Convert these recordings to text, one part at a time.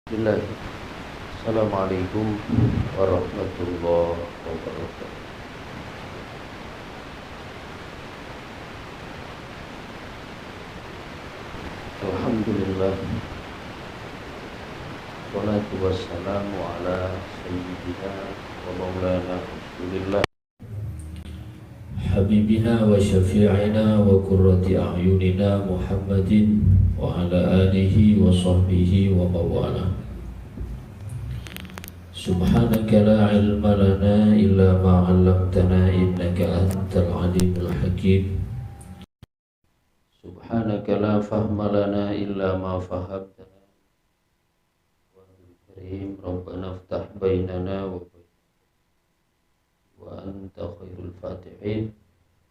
Bismillah. Assalamualaikum warahmatullahi wabarakatuh. Alhamdulillah. Wassalatu wassalamu ala sayyidina wa maulana Rasulillah Habibina wa syafi'ina wa qurrati a'yunina Muhammadin wa ala alihi wa sahbihi wa mawala. Subhanaka la ilma lana illa ma 'allamtana innaka antal alimul hakim. Subhanaka la fahma lana illa ma fahamtana wa karim rabbana iftah bainana wa anta khairul fatihin.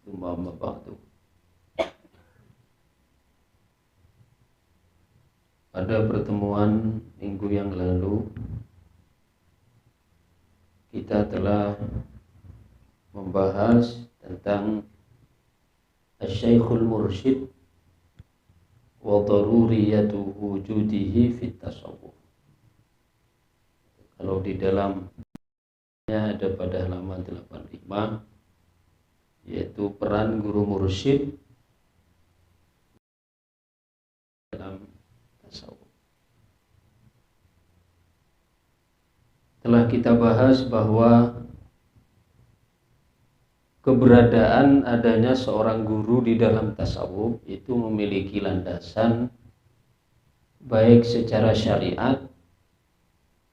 Tsumma amma ba'du. Pada pertemuan minggu yang lalu kita telah membahas tentang Asy-Syaikhul Mursyid wa daruriyatu wujudihi fit tasawuf. Kalau di dalamnya ada pada halaman 85, yaitu peran guru mursyid dalam tasawuf. Telah kita bahas bahwa keberadaan adanya seorang guru di dalam tasawuf itu memiliki landasan baik secara syariat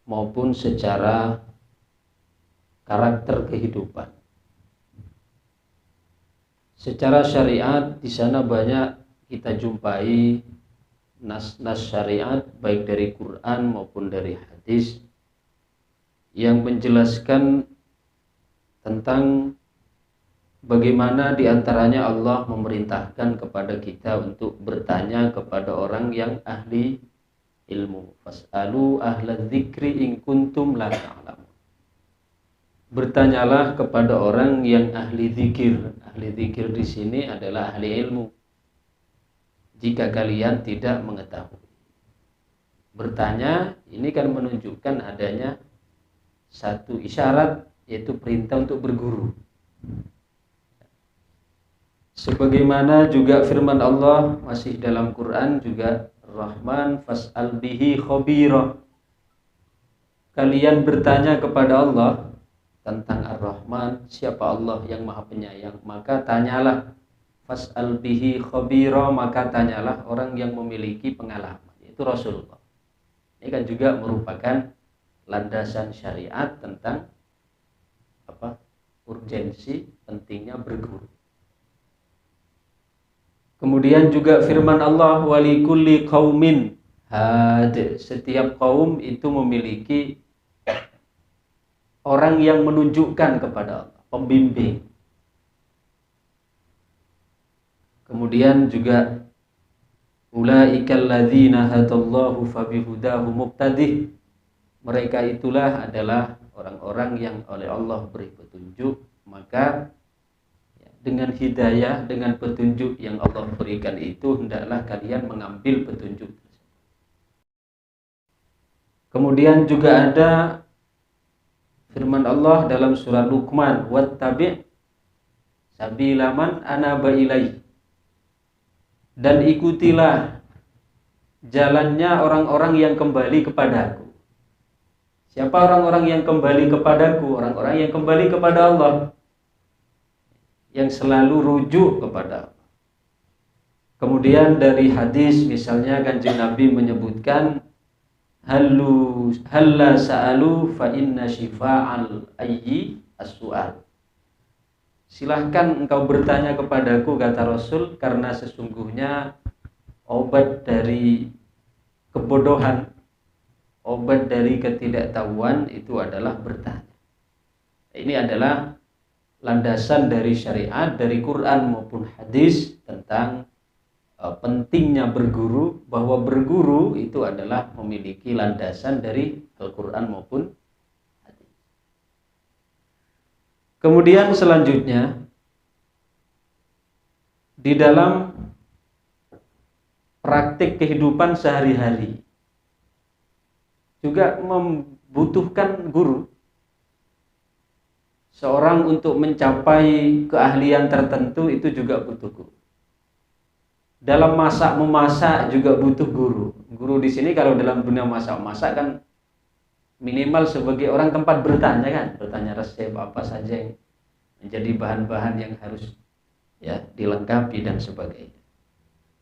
maupun secara karakter kehidupan. Secara syariat di sana banyak kita jumpai nas-nas syariat baik dari Quran maupun dari hadis yang menjelaskan tentang bagaimana diantaranya Allah memerintahkan kepada kita untuk bertanya kepada orang yang ahli ilmu. Fas'alu ahla dzikri in kuntum la ta'lamun. Bertanyalah kepada orang yang ahli zikir. Ahli zikir di sini adalah ahli ilmu. Jika kalian tidak mengetahui. Bertanya ini kan menunjukkan adanya satu isyarat, yaitu perintah untuk berguru. Sebagaimana juga firman Allah masih dalam Quran juga, Rahman fas'al bihi khabira. Kalian bertanya kepada Allah tentang Ar-Rahman, siapa Allah yang Maha Penyayang, maka tanyalah fas'al bihi khabira, maka tanyalah orang yang memiliki pengalaman, yaitu Rasulullah. Ini kan juga merupakan landasan syariat tentang urgensi pentingnya berguru. Kemudian juga firman Allah, walikulli qaumin had, setiap kaum itu memiliki orang yang menunjukkan kepada Allah, pembimbing. Kemudian juga ulaikal ladzina hadallahu fabihudahu muqtadih, mereka itulah adalah orang-orang yang oleh Allah beri petunjuk, maka dengan hidayah, dengan petunjuk yang Allah berikan itu hendaklah kalian mengambil petunjuk. Kemudian juga ada firman Allah dalam surah Luqman, wattabi' sabila man anaba ilaihi, dan ikutilah jalannya orang-orang yang kembali kepadaku. Siapa orang-orang yang kembali kepadaku? Orang-orang yang kembali kepada Allah, yang selalu rujuk kepada Allah. Kemudian dari hadis misalnya Kanjeng Nabi menyebutkan halla sa'alu fa inna syifa'al ayyi as-su'al. Silahkan engkau bertanya kepadaku, kata Rasul, karena sesungguhnya obat dari kebodohan, obat dari ketidaktahuan itu adalah bertanya. Ini adalah landasan dari syariat, dari Quran maupun hadis tentang pentingnya berguru, bahwa berguru itu adalah memiliki landasan dari Al-Quran maupun hadis. Kemudian selanjutnya di dalam praktik kehidupan sehari-hari juga membutuhkan guru. Seorang untuk mencapai keahlian tertentu itu juga butuh guru. Dalam masak memasak juga butuh guru. Guru di sini kalau dalam dunia masak kan minimal sebagai orang tempat bertanya kan, bertanya resep apa saja yang menjadi bahan-bahan yang harus ya dilengkapi dan sebagainya.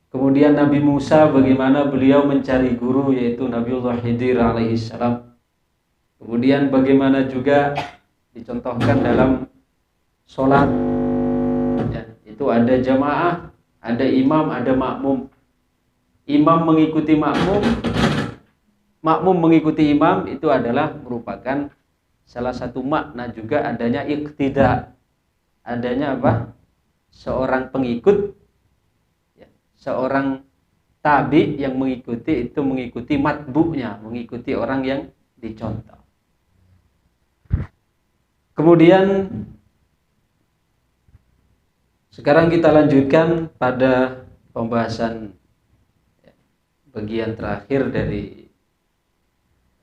Kemudian Nabi Musa, bagaimana beliau mencari guru, yaitu Nabiullah Khidir alaihissalam. Kemudian bagaimana juga dicontohkan dalam sholat ya, itu ada jamaah, ada imam, ada makmum. Imam mengikuti makmum, makmum mengikuti imam, itu adalah merupakan salah satu makna juga adanya iqtida. Adanya apa? Seorang pengikut, seorang tabi yang mengikuti itu mengikuti matbu'nya, mengikuti orang yang dicontoh. Kemudian sekarang kita lanjutkan pada pembahasan bagian terakhir dari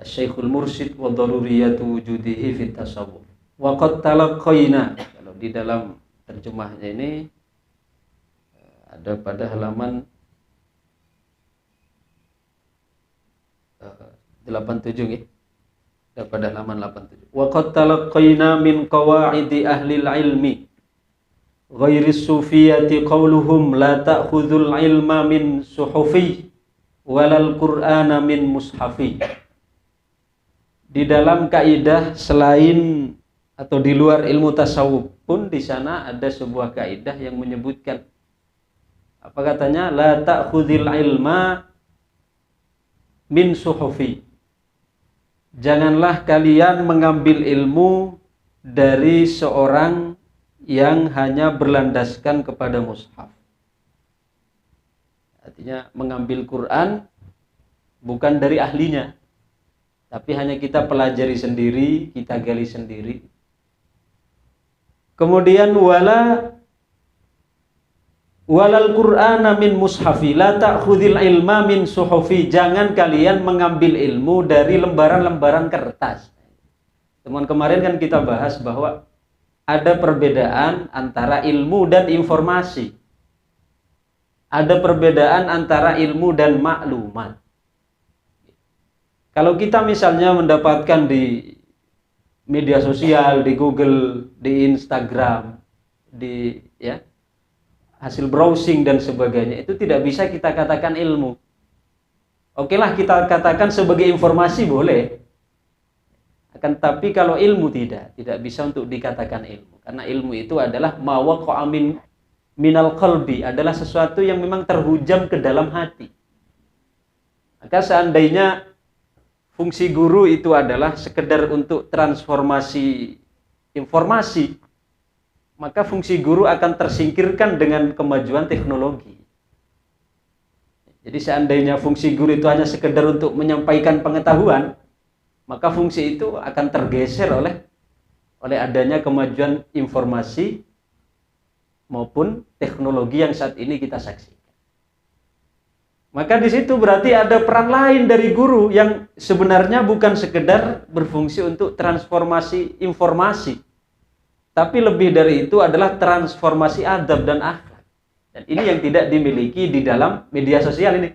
Syekhul Mursyid wa daruriyatu wujudihi fit tasawuf. Wa qad talaqaina, kalau di dalam terjemahnya ini ada pada halaman 87 ya. Ada pada halaman 87. Wa qad talaqaina min qawaidi ahli ilmi ghairi sufiyati qawluhum la ta'khudhul ilma min suhufi walal qur'ana min mushafi. Di dalam kaidah selain atau di luar ilmu tasawuf pun di sana ada sebuah kaidah yang menyebutkan apa katanya, la ta'khudhil ilma min suhufi. Janganlah kalian mengambil ilmu dari seorang yang hanya berlandaskan kepada mushaf. Artinya mengambil Quran bukan dari ahlinya, tapi hanya kita pelajari sendiri, kita gali sendiri. Kemudian walal Qur'ana min mushafi la ta'khudhil ilma min suhufi. Jangan kalian mengambil ilmu dari lembaran-lembaran kertas. Teman kemarin kan kita bahas bahwa ada perbedaan antara ilmu dan informasi. Ada perbedaan antara ilmu dan maklumat. Kalau kita misalnya mendapatkan di media sosial, di Google, di Instagram, di ya, hasil browsing dan sebagainya, itu tidak bisa kita katakan ilmu. Oke lah, kita katakan sebagai informasi boleh. Akan tapi kalau ilmu tidak bisa untuk dikatakan ilmu. Karena ilmu itu adalah ma waqa'a minal qalbi, adalah sesuatu yang memang terhujam ke dalam hati. Maka seandainya fungsi guru itu adalah sekedar untuk transformasi informasi, maka fungsi guru akan tersingkirkan dengan kemajuan teknologi. Jadi seandainya fungsi guru itu hanya sekedar untuk menyampaikan pengetahuan, maka fungsi itu akan tergeser oleh adanya kemajuan informasi maupun teknologi yang saat ini kita saksikan. Maka di situ berarti ada peran lain dari guru yang sebenarnya bukan sekedar berfungsi untuk transformasi informasi, tapi lebih dari itu adalah transformasi adab dan akhlak. Dan ini yang tidak dimiliki di dalam media sosial ini.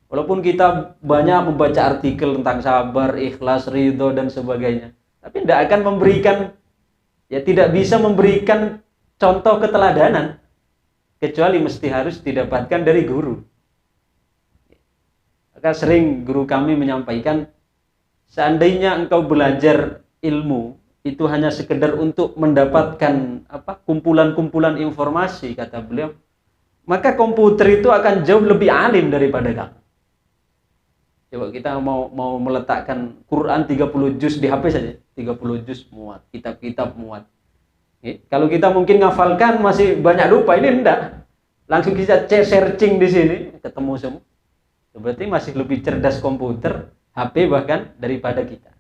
Walaupun kita banyak membaca artikel tentang sabar, ikhlas, ridho dan sebagainya, tapi tidak akan memberikan, ya tidak bisa memberikan contoh keteladanan, kecuali mesti harus didapatkan dari guru. Maka sering guru kami menyampaikan, seandainya engkau belajar ilmu itu hanya sekedar untuk mendapatkan kumpulan-kumpulan informasi, kata beliau, maka komputer itu akan jauh lebih alim daripada kamu. Coba kita mau meletakkan Quran 30 juz di HP saja, 30 juz muat, kitab-kitab muat. Kalau kita mungkin ngafalkan masih banyak lupa, ini enggak. Langsung kita searching di sini, ketemu semua. Berarti masih lebih cerdas komputer, HP bahkan daripada kita.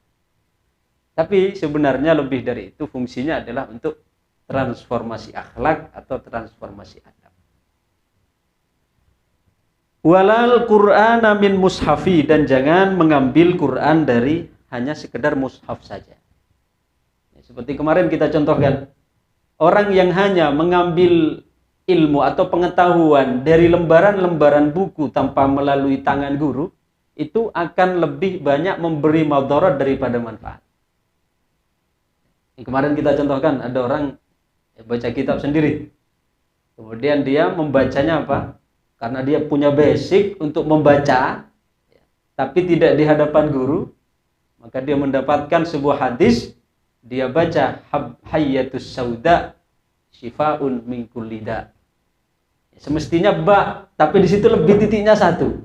Tapi sebenarnya lebih dari itu, fungsinya adalah untuk transformasi akhlak atau transformasi adab. Walal Qur'ana min mushafi, dan jangan mengambil Quran dari hanya sekedar mushaf saja. Seperti kemarin kita contohkan, orang yang hanya mengambil ilmu atau pengetahuan dari lembaran-lembaran buku tanpa melalui tangan guru, itu akan lebih banyak memberi madarat daripada manfaat. Yang kemarin kita contohkan, ada orang baca kitab sendiri, kemudian dia membacanya apa? Karena dia punya basic untuk membaca, tapi tidak di hadapan guru, maka dia mendapatkan sebuah hadis, dia baca hayyatus sauda syifaun min kulli da. Semestinya ba, tapi di situ lebih titiknya satu.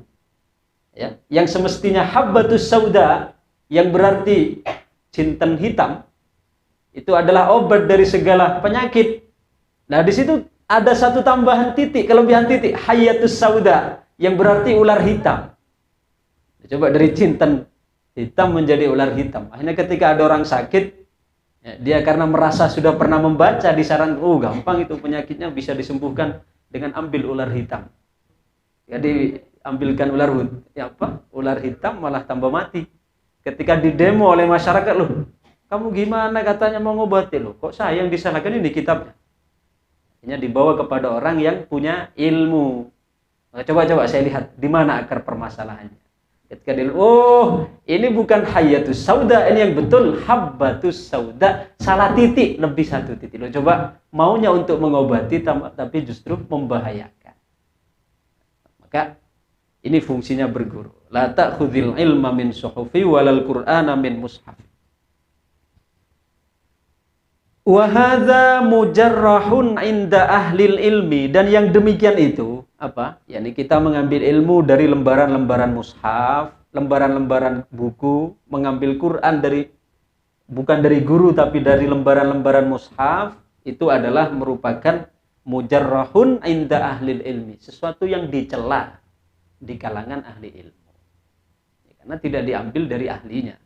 Ya, yang semestinya habbatus sauda, yang berarti jinten hitam, itu adalah obat dari segala penyakit. Nah, di situ ada satu tambahan titik, kelebihan titik, hayyatus sauda, yang berarti ular hitam. Coba dari jinten hitam menjadi ular hitam. Akhirnya ketika ada orang sakit, ya, dia karena merasa sudah pernah membaca disaran, oh gampang itu penyakitnya bisa disembuhkan dengan ambil ular hitam. Jadi ambilkan ular hitam malah tambah mati. Ketika didemo oleh masyarakat, loh kamu gimana katanya mau ngobati, loh kok saya yang disalahkan, ini kitabnya. Akhirnya dibawa kepada orang yang punya ilmu. Nah, coba saya lihat di mana akar permasalahannya. Ketika dia, oh ini bukan hayyatus sauda, ini yang betul habbatus sauda, salah titik, lebih satu titik. Loh coba maunya untuk mengobati tapi justru membahayakan. Maka ini fungsinya berguru. La ta'khudhil ilma min suhufi walal qur'ana min mushaf. Wa hadza mujarrahun inda ahlil ilmi, dan yang demikian itu apa? Yani kita mengambil ilmu dari lembaran-lembaran mushaf, lembaran-lembaran buku, mengambil Quran dari bukan dari guru tapi dari lembaran-lembaran mushaf, itu adalah merupakan mujarrahun inda ahlil ilmi, sesuatu yang dicela di kalangan ahli ilmu. Karena tidak diambil dari ahlinya.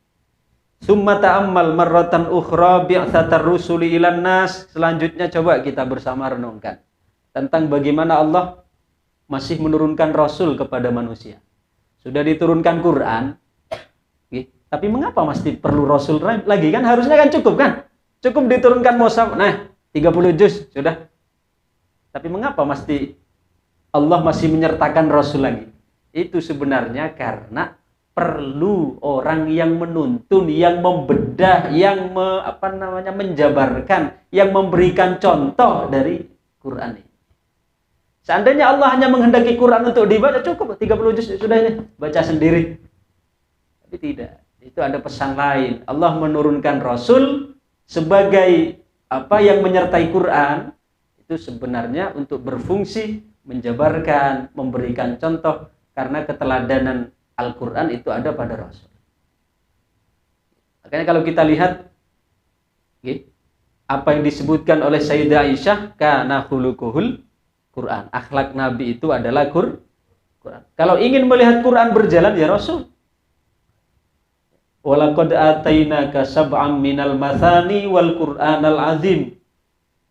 Summa ta'ammal marratan ukhra bi'tsatar rusuli ilan nas. Selanjutnya coba kita bersama renungkan tentang bagaimana Allah masih menurunkan rasul kepada manusia. Sudah diturunkan Quran, tapi mengapa masih perlu rasul lagi? Kan harusnya kan cukup kan? Cukup diturunkan mushaf. Nah, 30 juz sudah. Tapi mengapa Allah masih menyertakan rasul lagi? Itu sebenarnya karena perlu orang yang menuntun, yang membedah, yang menjabarkan, yang memberikan contoh dari Quran ini. Seandainya Allah hanya menghendaki Quran untuk dibaca, cukup 30 juz sudah ini, baca sendiri. Tapi tidak, itu ada pesan lain. Allah menurunkan Rasul sebagai yang menyertai Quran, itu sebenarnya untuk berfungsi menjabarkan, memberikan contoh, karena keteladanan Al-Quran itu ada pada Rasul. Makanya kalau kita lihat apa yang disebutkan oleh Sayyidah Aisyah, kana khuluquhul Quran, akhlak Nabi itu adalah Quran. Kalau ingin melihat Quran berjalan, ya Rasul, walaqad atainaka sab'am minal mathani wal Qur'anal azim,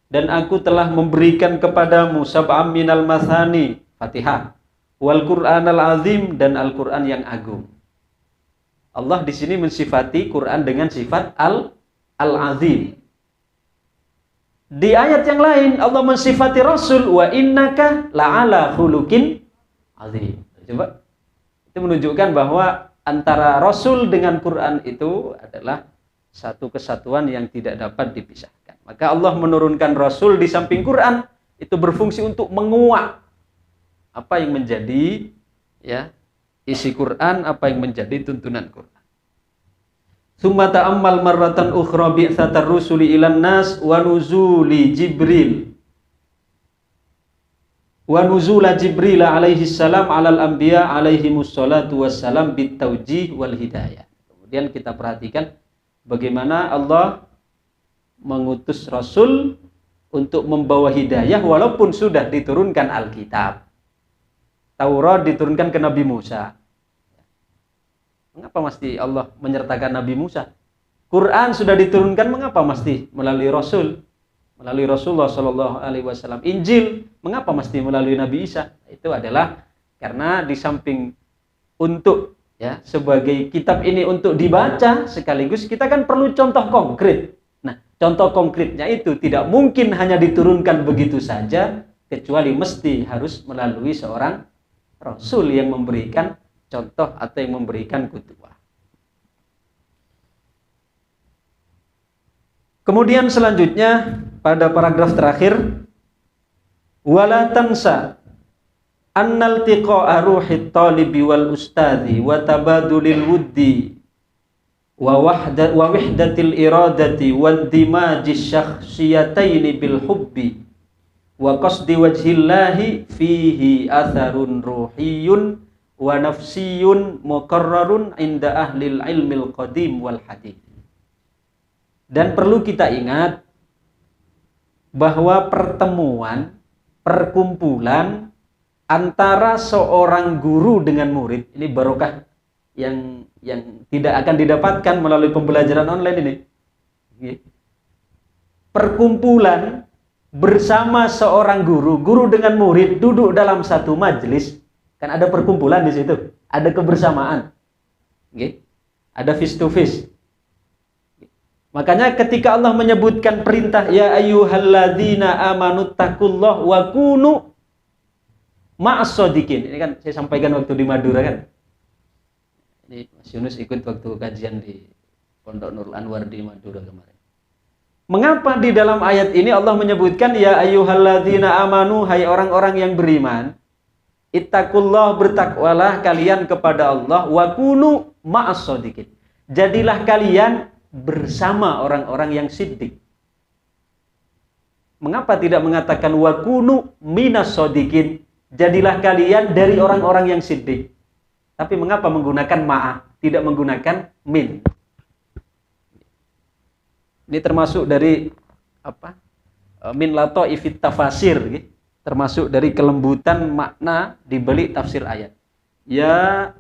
dan aku telah memberikan kepadamu sab'am minal mathani, Fatihah, wal Qur'anal azim, dan Al-Qur'an yang agung. Allah di sini mensifati Quran dengan sifat al-azim. Di ayat yang lain Allah mensifati Rasul, wa innaka la'ala khuluqin azim. Coba, itu menunjukkan bahwa antara Rasul dengan Quran itu adalah satu kesatuan yang tidak dapat dipisahkan. Maka Allah menurunkan Rasul di samping Quran itu berfungsi untuk menguak apa yang menjadi isi Quran, apa yang menjadi tuntunan Quran. Summa ta'ammal marratan ukhra bi'tsatar rusuli ilan nas wa nuzuli Jibril. Wa nuzula Jibril alaihi salam alal anbiya alaihi musallatu wassalam bitawjih wal hidayah. Kemudian kita perhatikan bagaimana Allah mengutus Rasul untuk membawa hidayah walaupun sudah diturunkan Alkitab. Taurat diturunkan ke Nabi Musa. Mengapa mesti Allah menyertakan Nabi Musa? Quran sudah diturunkan, mengapa mesti melalui Rasul? Melalui Rasulullah SAW. Injil, mengapa mesti melalui Nabi Isa? Itu adalah Karena di samping untuk ya sebagai kitab ini untuk dibaca, sekaligus kita kan perlu contoh konkret. Nah, contoh konkretnya itu tidak mungkin hanya diturunkan begitu saja, kecuali mesti harus melalui seorang Rasul yang memberikan contoh atau yang memberikan qudwah. Kemudian selanjutnya pada paragraf terakhir, wala tansa annal tiqa'a ruhit talibi wal ustadhi wa tabadulil wuddi wa wahdatil iradati wa dimajis syakhsiyataini bil hubbi wa qasdi wajhillahi fihi atharun ruhiyun wa nafsiyun muqarrarun inda ahlil ilmil qadim wal hadith. Dan perlu kita ingat bahwa perkumpulan antara seorang guru dengan murid, ini barokah yang tidak akan didapatkan melalui pembelajaran online ini. Perkumpulan bersama seorang guru dengan murid duduk dalam satu majelis, kan ada perkumpulan di situ, ada kebersamaan, ada face to face. Makanya ketika Allah menyebutkan perintah ya ayyuhalladzina amanuttaqullaha wa kunu ma'as-shodiqin. Ini kan saya sampaikan waktu di Madura kan. Ini Mas Yunus ikut waktu kajian di Pondok Nurul Anwar di Madura kemarin. Mengapa di dalam ayat ini Allah menyebutkan ya ayyuhalladzina amanu, hai orang-orang yang beriman, ittaqullah, bertakwalah kalian kepada Allah, wa kunu ma'as-shodiqin. Jadilah kalian bersama orang-orang yang siddiq. Mengapa tidak mengatakan wa kunu minas-shodiqin? Jadilah kalian dari orang-orang yang siddiq. Tapi mengapa menggunakan ma'a, tidak menggunakan min? Ini termasuk dari apa? Min lataifit tafasir, termasuk dari kelembutan makna di balik tafsir ayat. Ya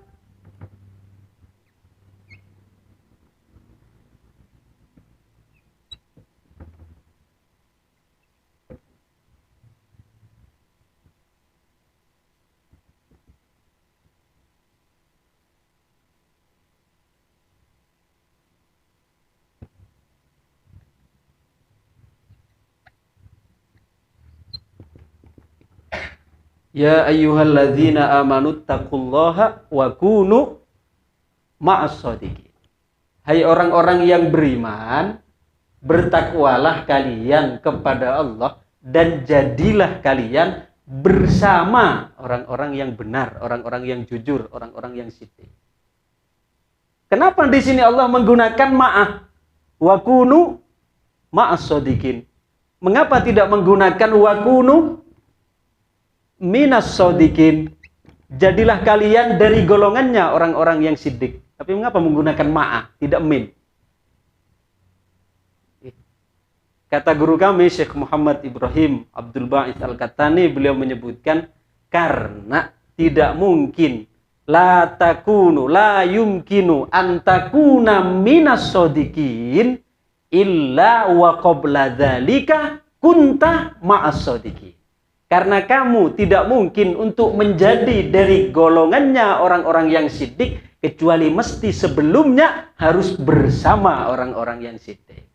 Ya ayyuhalladzina amanuttaqullaha wa kunu ma'as-shodiqin. Hai orang-orang yang beriman, bertakwalah kalian kepada Allah dan jadilah kalian bersama orang-orang yang benar, orang-orang yang jujur, orang-orang yang siddiq. Kenapa di sini Allah menggunakan ma'ah? Wa kunu ma'as-shodiqin. Mengapa tidak menggunakan wa kunu minas-shodiqin? Jadilah kalian dari golongannya orang-orang yang siddiq. Tapi mengapa menggunakan ma'a, tidak min? Kata guru kami Syekh Muhammad Ibrahim Abdul Ba'id Al-Qattani, beliau menyebutkan karena tidak mungkin la yumkinu antakuna minas-shodiqin illa wa qabla dzalika kunta ma'as-shodiqin. Karena kamu tidak mungkin untuk menjadi dari golongannya orang-orang yang siddiq, kecuali mesti sebelumnya harus bersama orang-orang yang siddiq.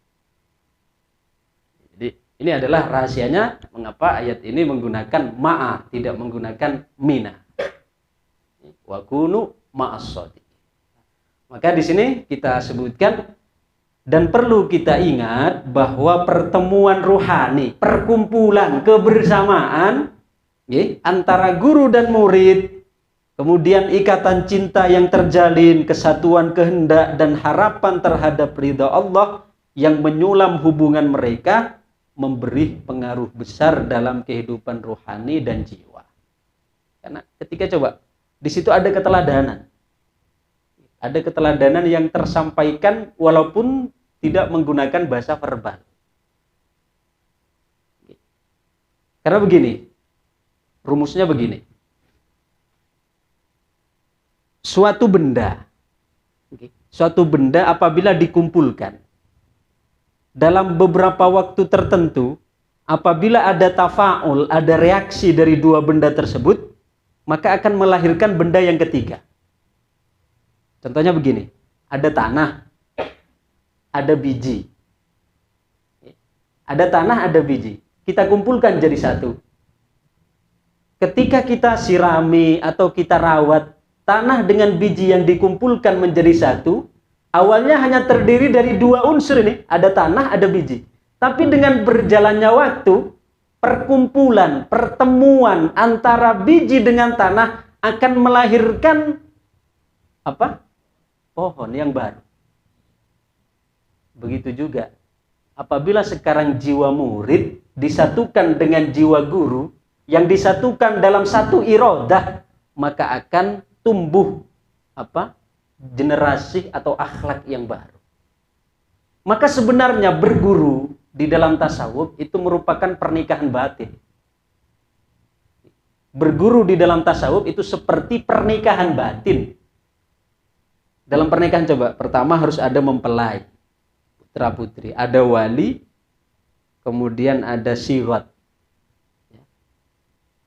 Jadi ini adalah rahasianya mengapa ayat ini menggunakan ma'a, tidak menggunakan mina. Wa kunu ma'as-shodiqin. Maka di sini kita sebutkan dan perlu kita ingat bahwa pertemuan ruhani, perkumpulan, kebersamaan antara guru dan murid, kemudian ikatan cinta yang terjalin, kesatuan kehendak dan harapan terhadap ridha Allah yang menyulam hubungan mereka, memberi pengaruh besar dalam kehidupan ruhani dan jiwa. Karena ketika coba, di situ ada keteladanan. Ada keteladanan yang tersampaikan walaupun tidak menggunakan bahasa verbal. Karena begini, rumusnya begini. Suatu benda apabila dikumpulkan dalam beberapa waktu tertentu, apabila ada tafa'ul, ada reaksi dari dua benda tersebut, maka akan melahirkan benda yang ketiga. Contohnya begini, ada tanah, ada biji. Ada tanah, ada biji. Kita kumpulkan jadi satu. Ketika kita sirami atau kita rawat, tanah dengan biji yang dikumpulkan menjadi satu, awalnya hanya terdiri dari dua unsur ini, ada tanah, ada biji. Tapi dengan berjalannya waktu, perkumpulan, pertemuan antara biji dengan tanah akan melahirkan apa? Pohon yang baru. Begitu juga apabila sekarang jiwa murid disatukan dengan jiwa guru, yang disatukan dalam satu iradah, maka akan tumbuh apa? Generasi atau akhlak yang baru. Maka sebenarnya berguru di dalam tasawuf itu merupakan pernikahan batin. Berguru di dalam tasawuf itu seperti pernikahan batin. Dalam pernikahan coba, pertama harus ada mempelai, putra putri, ada wali, kemudian ada sirat.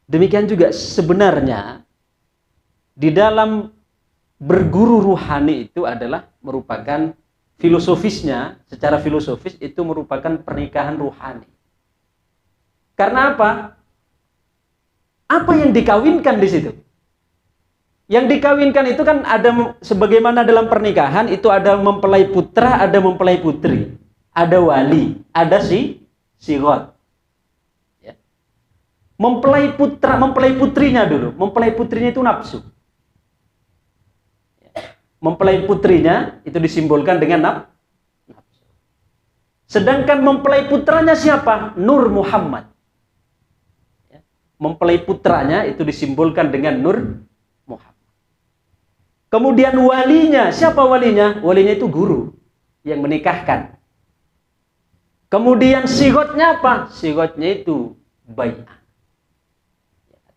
Demikian juga sebenarnya di dalam berguru ruhani itu adalah merupakan filosofisnya, secara filosofis itu merupakan pernikahan ruhani. Karena apa? Apa yang dikawinkan di situ? Yang dikawinkan itu kan ada, sebagaimana dalam pernikahan itu ada mempelai putra, ada mempelai putri, ada wali, ada sirat. Ya. Mempelai putra, mempelai putrinya dulu, mempelai putrinya itu nafsu. Mempelai putrinya itu disimbolkan dengan nafsu. Sedangkan mempelai putranya siapa? Nur Muhammad. Mempelai putranya itu disimbolkan dengan Nur Muhammad. Kemudian walinya, siapa walinya? Walinya itu guru yang menikahkan. Kemudian sigotnya apa? Sigotnya itu bai'ah.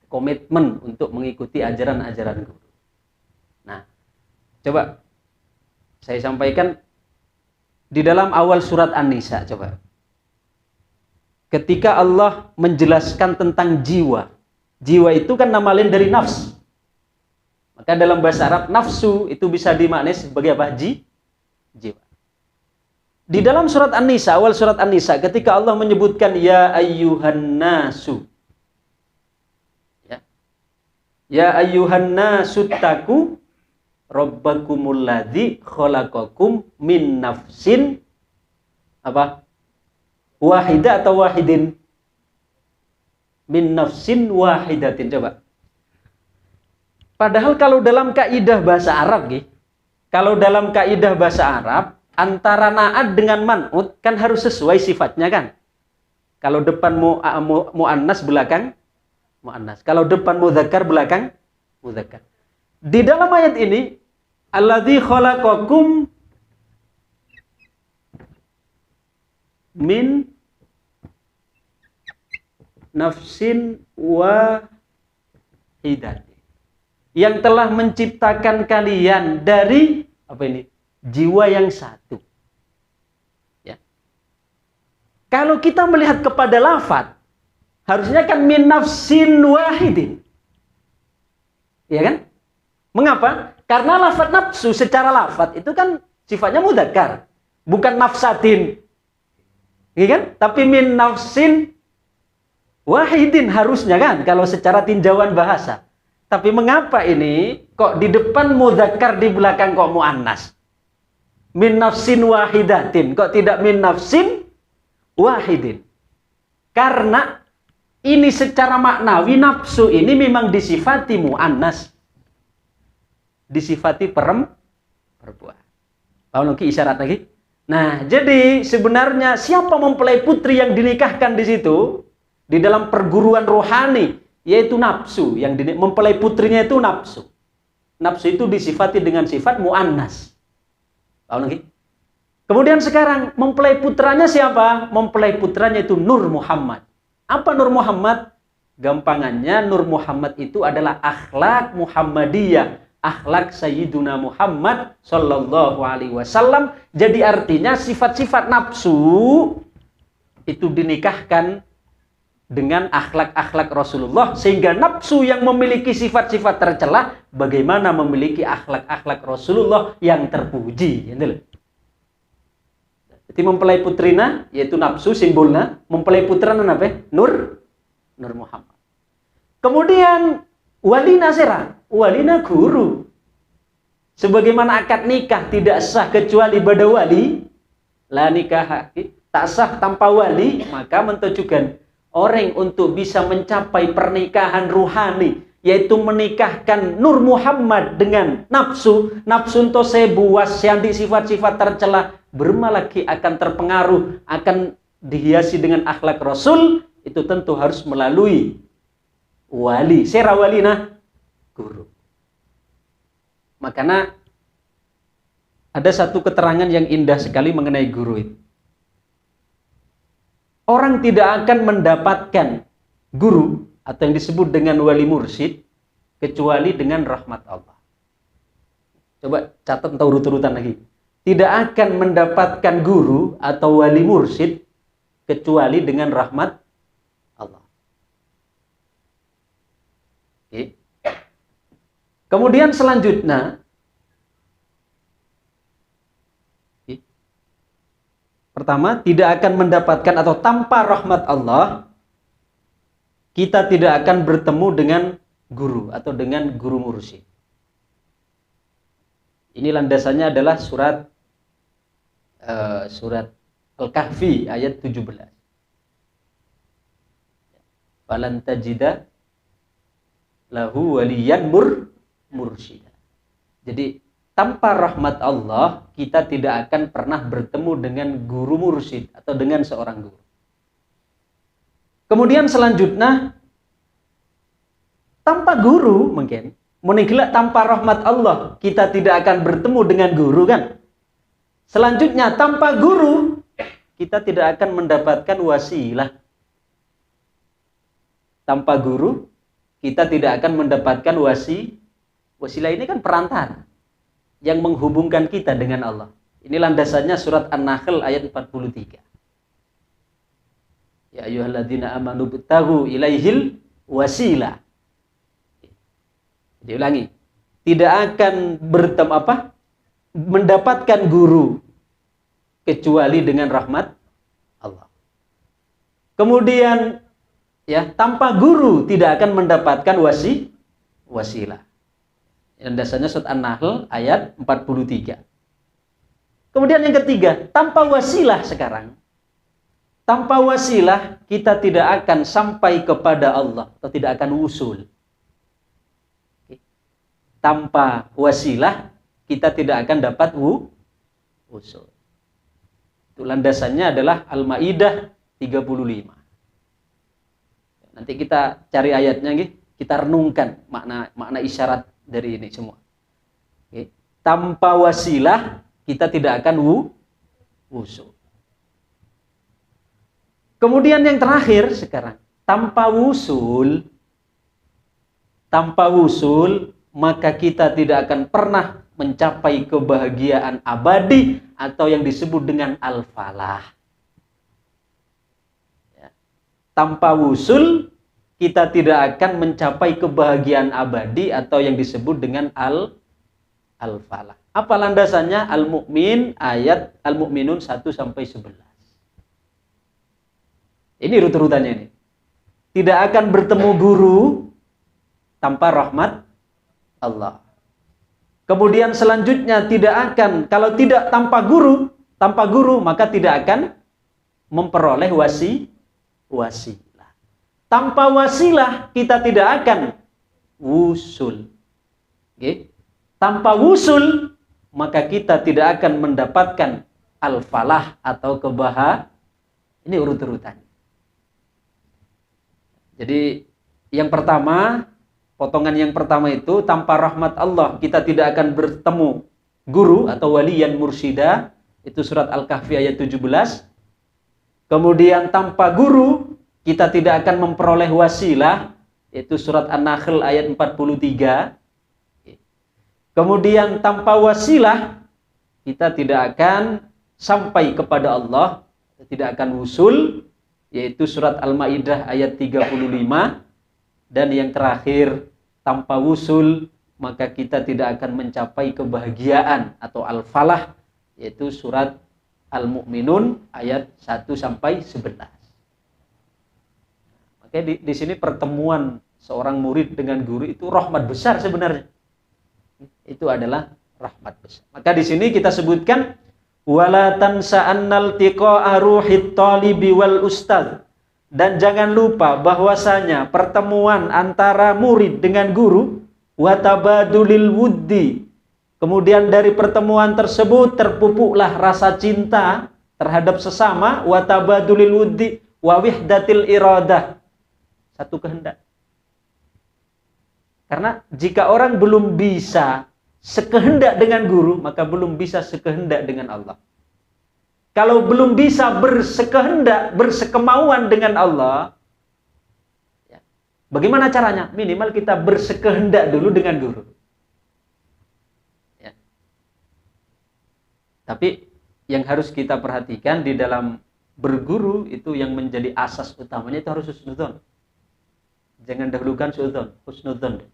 Komitmen untuk mengikuti ajaran-ajaran guru. Nah, coba saya sampaikan di dalam awal surat An-Nisa, coba. Ketika Allah menjelaskan tentang jiwa. Jiwa itu kan nama lain dari nafs. Maka dalam bahasa Arab nafsu itu bisa dimaknai sebagai apa? Jiwa. Di dalam surat An-Nisa, awal surat An-Nisa, ketika Allah menyebutkan ya ayyuhan nasu. Ya ayyuhan nasu taku rabbakumul ladzi khalaqakum min nafsin apa? Wahidah atau wahidin? Min nafsin wahidatin, coba. Padahal kalau dalam kaidah bahasa Arab, kalau dalam kaidah bahasa Arab, antara na'at dengan man'ut kan harus sesuai sifatnya kan. Kalau depan mu'annas belakang mu'annas. Kalau depan mudzakkar belakang mudzakkar. Di dalam ayat ini, alladzi khalaqakum min nafsin wahidah, yang telah menciptakan kalian dari apa ini? Jiwa yang satu. Ya. Kalau kita melihat kepada lafaz, harusnya kan min nafsin wahidin. Ya kan? Mengapa? Karena lafaz nafsu secara lafaz itu kan sifatnya mudzakkar, bukan nafsatin. Ya kan? Tapi min nafsin wahidin harusnya kan kalau secara tinjauan bahasa. Tapi mengapa ini kok di depan mudzakkar, di belakang kok muannas? Min nafsin wahidatin, kok tidak min nafsin wahidin? Karena ini secara maknawi nafsu ini memang disifati muannas. Disifati perempuan. Paham lagi isyarat lagi? Nah, jadi sebenarnya siapa mempelai putri yang dinikahkan di situ? Di dalam perguruan rohani, yaitu nafsu. Yang mempelai putrinya itu nafsu. Nafsu itu disifati dengan sifat mu'annas. Paham lagi? Kemudian sekarang, mempelai putranya siapa? Mempelai putranya itu Nur Muhammad. Apa Nur Muhammad? Gampangannya, Nur Muhammad itu adalah akhlak Muhammadiyah. Akhlak Sayyiduna Muhammad Sallallahu Alaihi Wasallam. Jadi artinya sifat-sifat nafsu itu dinikahkan dengan akhlak-akhlak Rasulullah, sehingga nafsu yang memiliki sifat-sifat tercela bagaimana memiliki akhlak-akhlak Rasulullah yang terpuji. Jadi mempelai putrina yaitu nafsu simbolnya, mempelai putrana apa? Nur Muhammad. Kemudian walina sera, walina guru. Sebagaimana akad nikah tidak sah kecuali pada wali, la nikah tak sah tanpa wali, maka mentujukan orang untuk bisa mencapai pernikahan ruhani, yaitu menikahkan Nur Muhammad dengan nafsu untuk sebuas yang di sifat-sifat tercela, bermalaki akan terpengaruh, akan dihiasi dengan akhlak Rasul, itu tentu harus melalui wali, sera walina guru. Makanya ada satu keterangan yang indah sekali mengenai guru itu. Orang tidak akan mendapatkan guru atau yang disebut dengan wali mursyid kecuali dengan rahmat Allah. Coba catat atau urut-urutan lagi. Tidak akan mendapatkan guru atau wali mursyid kecuali dengan rahmat Allah. Oke. Kemudian selanjutnya, pertama, tidak akan mendapatkan atau tanpa rahmat Allah, kita tidak akan bertemu dengan guru atau dengan guru mursyid. Ini landasannya adalah surat Al-Kahfi ayat 17. Falan tajida lahu waliyan mursyida. Jadi tanpa rahmat Allah kita tidak akan pernah bertemu dengan guru mursyid atau dengan seorang guru. Kemudian selanjutnya, tanpa guru mungkin meninggalkan tanpa rahmat Allah kita tidak akan bertemu dengan guru kan. Selanjutnya, tanpa guru kita tidak akan mendapatkan wasilah. Tanpa guru kita tidak akan mendapatkan wasilah. Ini kan perantara yang menghubungkan kita dengan Allah. Ini landasannya surat An-Nahl ayat 43. Ya ayyuhalladzina amanu btagu ilaihil wasilah. Diulangi. Tidak akan mendapatkan guru kecuali dengan rahmat Allah. Kemudian tanpa guru tidak akan mendapatkan wasilah. Landasannya surat An-Nahl ayat 43. Kemudian yang ketiga, tanpa wasilah sekarang. Tanpa wasilah kita tidak akan sampai kepada Allah atau tidak akan wusul. Tanpa wasilah kita tidak akan dapat wusul. Itu landasannya adalah Al-Maidah 35. Nanti kita cari ayatnya, kita renungkan makna isyarat dari ini semua. Tanpa wasilah kita tidak akan wusul. Kemudian yang terakhir sekarang, tanpa wusul maka kita tidak akan pernah mencapai kebahagiaan abadi atau yang disebut dengan al-falah. Tanpa wusul kita tidak akan mencapai kebahagiaan abadi atau yang disebut dengan al-falah. Apa landasannya? Al-Mu'min ayat Al-Mu'minun 1 sampai 11. Ini urut-urutannya ini. Tidak akan bertemu guru tanpa rahmat Allah. Kemudian selanjutnya tidak akan, kalau tidak tanpa guru maka tidak akan memperoleh wasilah. Tanpa wasilah kita tidak akan wusul. Tanpa wusul maka kita tidak akan mendapatkan al-falah atau kebahagiaan. Ini urut-urutannya. Jadi yang pertama, potongan yang pertama itu, tanpa rahmat Allah kita tidak akan bertemu guru atau waliyan mursyida, itu surat Al-Kahfi ayat 17. Kemudian tanpa guru kita tidak akan memperoleh wasilah, itu surat An-Nahl ayat 43. Kemudian tanpa wasilah kita tidak akan sampai kepada Allah, tidak akan wusul. yaitu surat Al-Maidah ayat 35, dan yang terakhir, tanpa wusul maka kita tidak akan mencapai kebahagiaan atau al-falah, yaitu surat Al-Mu'minun ayat 1 sampai 11. Maka di sini pertemuan seorang murid dengan guru itu rahmat besar sebenarnya. Itu adalah rahmat besar. Maka di sini kita sebutkan wala tansa'annal tiqa'a ruhit talibi wal ustaz. Dan jangan lupa bahwasanya pertemuan antara murid dengan guru watabadulil wuddi. Kemudian dari pertemuan tersebut terpupuklah rasa cinta terhadap sesama, watabadulil wuddi wa wihdatil iradah. Satu kehendak. Karena jika orang belum bisa sekehendak dengan guru, maka belum bisa sekehendak dengan Allah. Kalau belum bisa bersekehendak, bersekemauan dengan Allah, ya, bagaimana caranya? Minimal kita bersekehendak dulu dengan guru. Ya. Tapi yang harus kita perhatikan di dalam berguru itu yang menjadi asas utamanya itu harus husnudzon. Jangan dahulukan suudzon, husnudzon.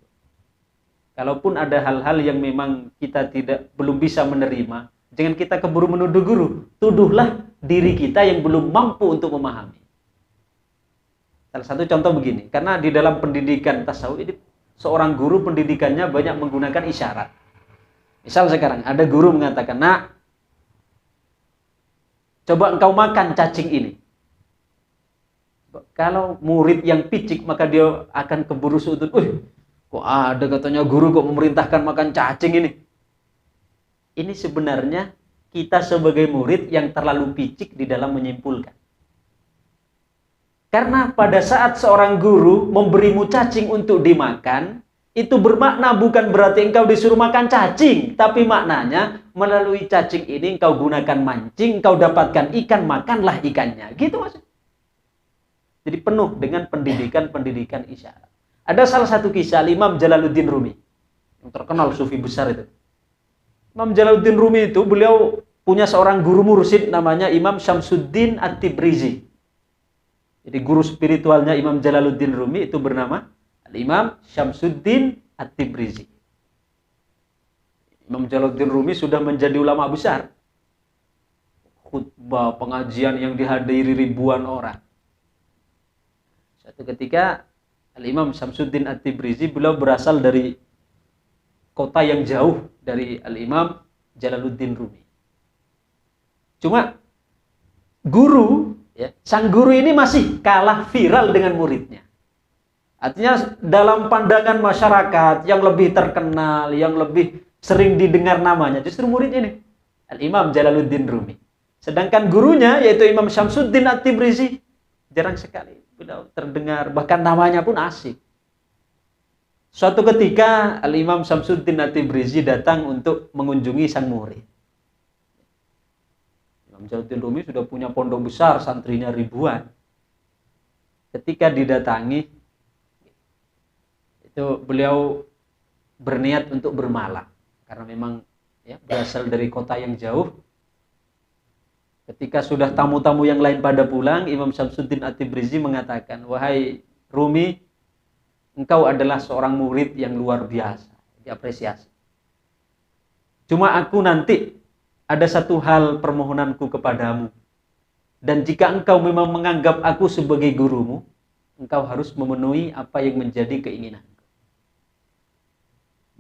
Kalaupun ada hal-hal yang memang kita belum bisa menerima, jangan kita keburu menuduh guru. Tuduhlah diri kita yang belum mampu untuk memahami. Salah satu contoh begini, karena di dalam pendidikan tasawuf ini seorang guru pendidikannya banyak menggunakan isyarat. Misal sekarang ada guru mengatakan, "Nak, coba engkau makan cacing ini." Kalau murid yang picik maka dia akan keburu suudzon. Kok ada katanya guru kok memerintahkan makan cacing ini? Ini sebenarnya kita sebagai murid yang terlalu picik di dalam menyimpulkan. Karena pada saat seorang guru memberimu cacing untuk dimakan, itu bermakna bukan berarti engkau disuruh makan cacing, tapi maknanya melalui cacing ini engkau gunakan mancing, engkau dapatkan ikan, makanlah ikannya. Gitu maksudnya. Jadi penuh dengan pendidikan-pendidikan isyarat. Ada salah satu kisah Imam Jalaluddin Rumi, yang terkenal sufi besar itu. Imam Jalaluddin Rumi itu beliau punya seorang guru mursyid namanya Imam Syamsuddin At-Tibrizi. Jadi guru spiritualnya Imam Jalaluddin Rumi itu bernama Imam Syamsuddin At-Tibrizi. Imam Jalaluddin Rumi sudah menjadi ulama besar. Khutbah, pengajian yang dihadiri ribuan orang. Suatu ketika Al-Imam Syamsuddin At-Tibrizi beliau berasal dari kota yang jauh dari Al-Imam Jalaluddin Rumi. Cuma guru, ya, sang guru ini masih kalah viral dengan muridnya. Artinya dalam pandangan masyarakat yang lebih terkenal, yang lebih sering didengar namanya justru muridnya ini, Al-Imam Jalaluddin Rumi. Sedangkan gurunya yaitu Imam Syamsuddin At-Tibrizi jarang sekali beliau terdengar, bahkan namanya pun asing. Suatu ketika Al-Imam Syamsuddin At-Tibrizi datang untuk mengunjungi sang murid. Imam Jalaluddin Rumi sudah punya pondok besar, santrinya ribuan. Ketika didatangi, itu beliau berniat untuk bermalam karena memang ya, berasal dari kota yang jauh. Ketika sudah tamu-tamu yang lain pada pulang, Imam Syamsuddin At-Tibrizi mengatakan, "Wahai Rumi, engkau adalah seorang murid yang luar biasa, diapresiasi. Cuma aku nanti ada satu hal permohonanku kepadamu. Dan jika engkau memang menganggap aku sebagai gurumu, engkau harus memenuhi apa yang menjadi keinginanku."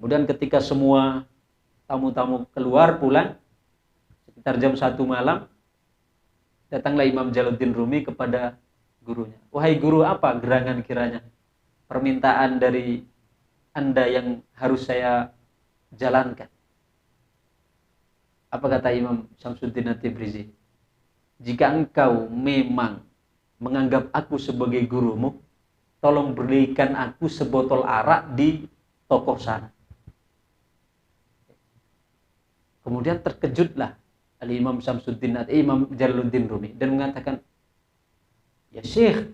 Kemudian ketika semua tamu-tamu keluar pulang, sekitar jam 1 malam, datanglah Imam Jalaluddin Rumi kepada gurunya. "Wahai guru, apa gerangan kiranya permintaan dari Anda yang harus saya jalankan?" Apa kata Imam Syamsuddin At-Tibrizi? "Jika engkau memang menganggap aku sebagai gurumu, tolong belikan aku sebotol arak di toko sana." Kemudian terkejutlah Al-Imam Syamsuddin Imam Jalaluddin Rumi dan mengatakan, "Ya Syekh,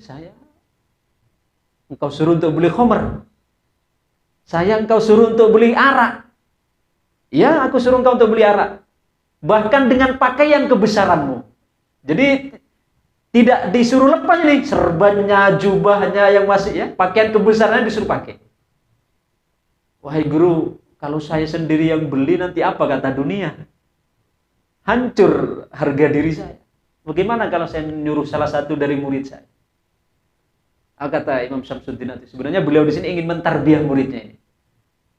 engkau suruh untuk beli khamr. Engkau suruh untuk beli arak. Ya, aku suruh engkau untuk beli arak. Bahkan dengan pakaian kebesaranmu." Jadi Tidak disuruh lepas nih, serbannya, jubahnya yang masih ya, pakaian kebesarannya disuruh pakai. Wahai guru, kalau saya sendiri yang beli nanti apa kata dunia? Hancur harga diri saya. Bagaimana kalau saya nyuruh salah satu dari murid saya? Kata Imam Syamsuddin nanti, sebenarnya beliau di sini ingin mentarbiah muridnya ini.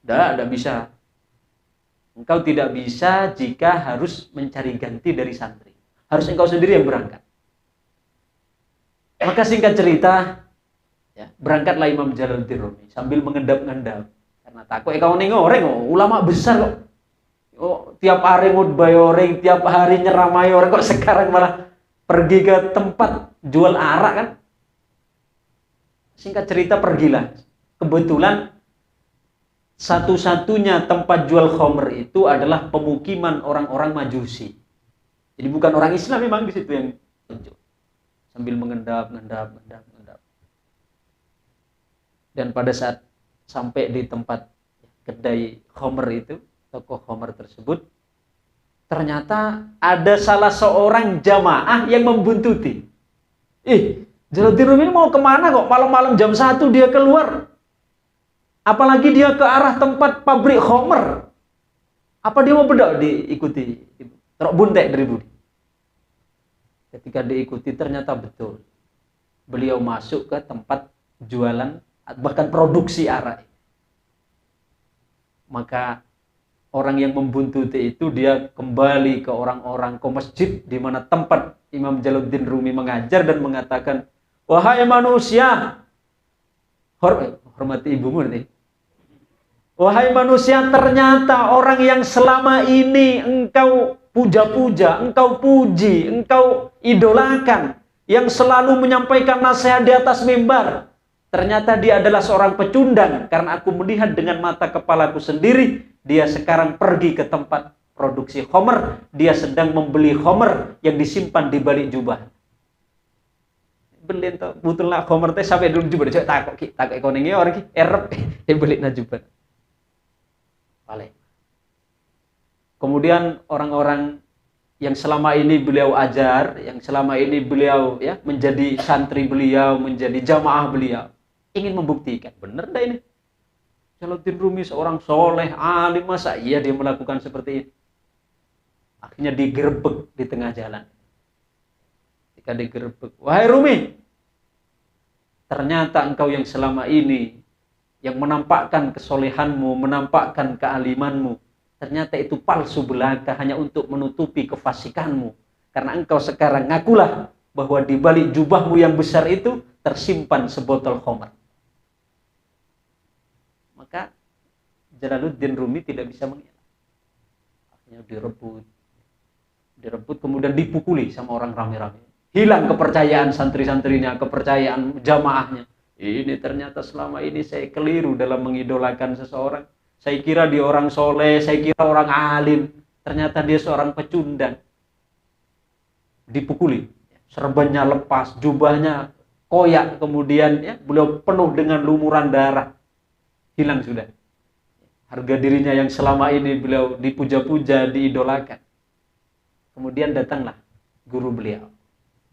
Tidak bisa. Engkau tidak bisa jika harus mencari ganti dari santri. Harus engkau sendiri yang berangkat. Maka singkat cerita, ya, berangkatlah Imam Jalaluddin Rumi sambil mengendap-endap karena takut kau orang ulama besar kok. Oh, tiap hari ngutbah orang, tiap hari nyeramai orang, kok sekarang malah pergi ke tempat jual arak kan? Singkat cerita pergilah. Kebetulan satu-satunya tempat jual khamr itu adalah pemukiman orang-orang Majusi. Jadi bukan orang Islam memang di situ yang muncul. Sambil mengendap. Dan pada saat sampai di tempat kedai khamr itu, toko khamr tersebut, ternyata ada salah seorang jamaah yang membuntuti. Jalaluddin Rumi ini mau kemana kok? Malam-malam jam 1 dia keluar. Apalagi dia ke arah tempat pabrik khamr. Apa dia mau bedak diikuti? Terok buntek dari budi. Ketika diikuti ternyata betul. Beliau masuk ke tempat jualan, bahkan produksi arak. Maka orang yang membuntuti itu dia kembali ke orang-orang, ke masjid di mana tempat Imam Jalaluddin Rumi mengajar dan mengatakan, wahai manusia, hormati ibumu nih. Wahai manusia, ternyata orang yang selama ini engkau puja-puja, engkau puji, engkau idolakan, yang selalu menyampaikan nasihat di atas mimbar, ternyata dia adalah seorang pecundang. Karena aku melihat dengan mata kepalaku sendiri, dia sekarang pergi ke tempat produksi khamr, dia sedang membeli khamr yang disimpan di balik jubah. Beli ento butulna khamr teh sampai dulu jubah, takok ekonomi orang ki erep beli na jubah. Balik. Kemudian orang-orang yang selama ini beliau ajar, yang selama ini beliau ya menjadi santri beliau, menjadi jamaah beliau, ingin membuktikan, benar dah ini. Jalaluddin Rumi seorang soleh, alim, masa iya dia melakukan seperti itu? Akhirnya digerebek di tengah jalan. Ketika digerebek, wahai Rumi, ternyata engkau yang selama ini yang menampakkan kesolehanmu, menampakkan kealimanmu, ternyata itu palsu belaka hanya untuk menutupi kefasikanmu. Karena engkau sekarang ngakulah bahwa di balik jubahmu yang besar itu tersimpan sebotol khamr. Maka Jalaluddin Rumi tidak bisa mengelak. Akhirnya direbut kemudian dipukuli sama orang rame-rame. Hilang kepercayaan santri-santrinya, kepercayaan jamaahnya. Ini ternyata selama ini saya keliru dalam mengidolakan seseorang. Saya kira dia orang soleh, saya kira orang alim. Ternyata dia seorang pecundang. Dipukuli. Serbannya lepas, jubahnya koyak. Kemudian ya, beliau penuh dengan lumuran darah. Hilang sudah. Harga dirinya yang selama ini beliau dipuja-puja, diidolakan. Kemudian datanglah guru beliau.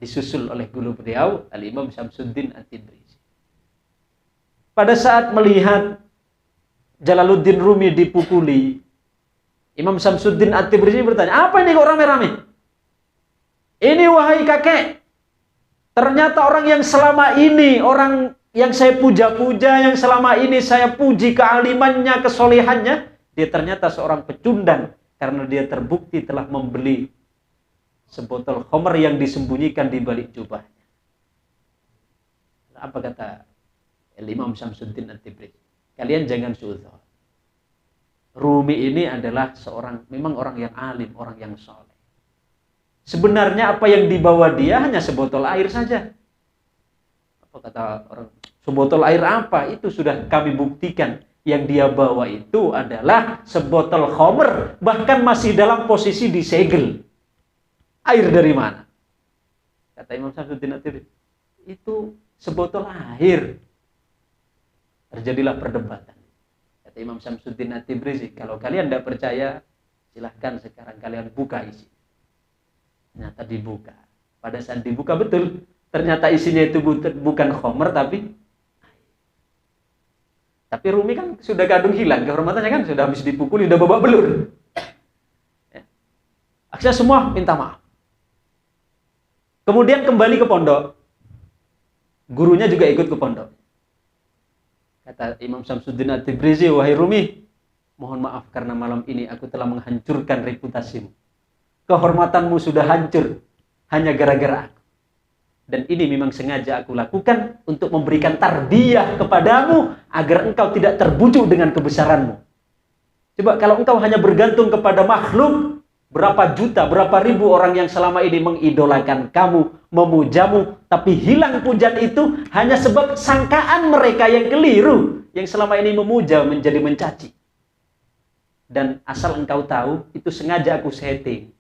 Disusul oleh guru beliau, Al-Imam Syamsuddin At-Tibrizi. Pada saat melihat Jalaluddin Rumi dipukuli, Imam Syamsuddin At-Tibrizi bertanya, apa ini kok rame-rame? Ini wahai kakek, ternyata orang yang selama ini, orang yang saya puja-puja, yang selama ini saya puji kealimannya, kesolehannya, dia ternyata seorang pecundang karena dia terbukti telah membeli sebotol khamr yang disembunyikan di balik jubahnya. Apa kata Imam Syamsuddin At-Tibrizi? Kalian jangan suudzon. Rumi ini adalah memang orang yang alim, orang yang soleh. Sebenarnya apa yang dibawa dia hanya sebotol air saja. Apa kata orang? Sebotol air apa? Itu sudah kami buktikan. Yang dia bawa itu adalah sebotol khamr, bahkan masih dalam posisi disegel. Air dari mana? Kata Imam Syamsuddin At-Tibrizi, itu sebotol air. Terjadilah perdebatan. Kata Imam Syamsuddin At-Tibrizi, kalau kalian tidak percaya, silahkan sekarang kalian buka isi. Ternyata dibuka. Pada saat dibuka betul, ternyata isinya itu bukan khamr tapi Rumi kan sudah kadung hilang kehormatannya, kan sudah habis dipukuli, sudah babak belur. Ya. Akhirnya semua minta maaf. Kemudian kembali ke pondok. Gurunya juga ikut ke pondok. Kata Imam Syamsuddin At-Tibrizi, wahai Rumi, mohon maaf karena malam ini aku telah menghancurkan reputasimu. Kehormatanmu sudah hancur hanya gara-gara aku. Dan ini memang sengaja aku lakukan untuk memberikan tarbiyah kepadamu agar engkau tidak terbujuk dengan kebesaranmu. Coba kalau engkau hanya bergantung kepada makhluk, berapa juta, berapa ribu orang yang selama ini mengidolakan kamu, memujamu, tapi hilang pujian itu hanya sebab sangkaan mereka yang keliru, yang selama ini memuja menjadi mencaci. Dan asal engkau tahu, itu sengaja aku setting.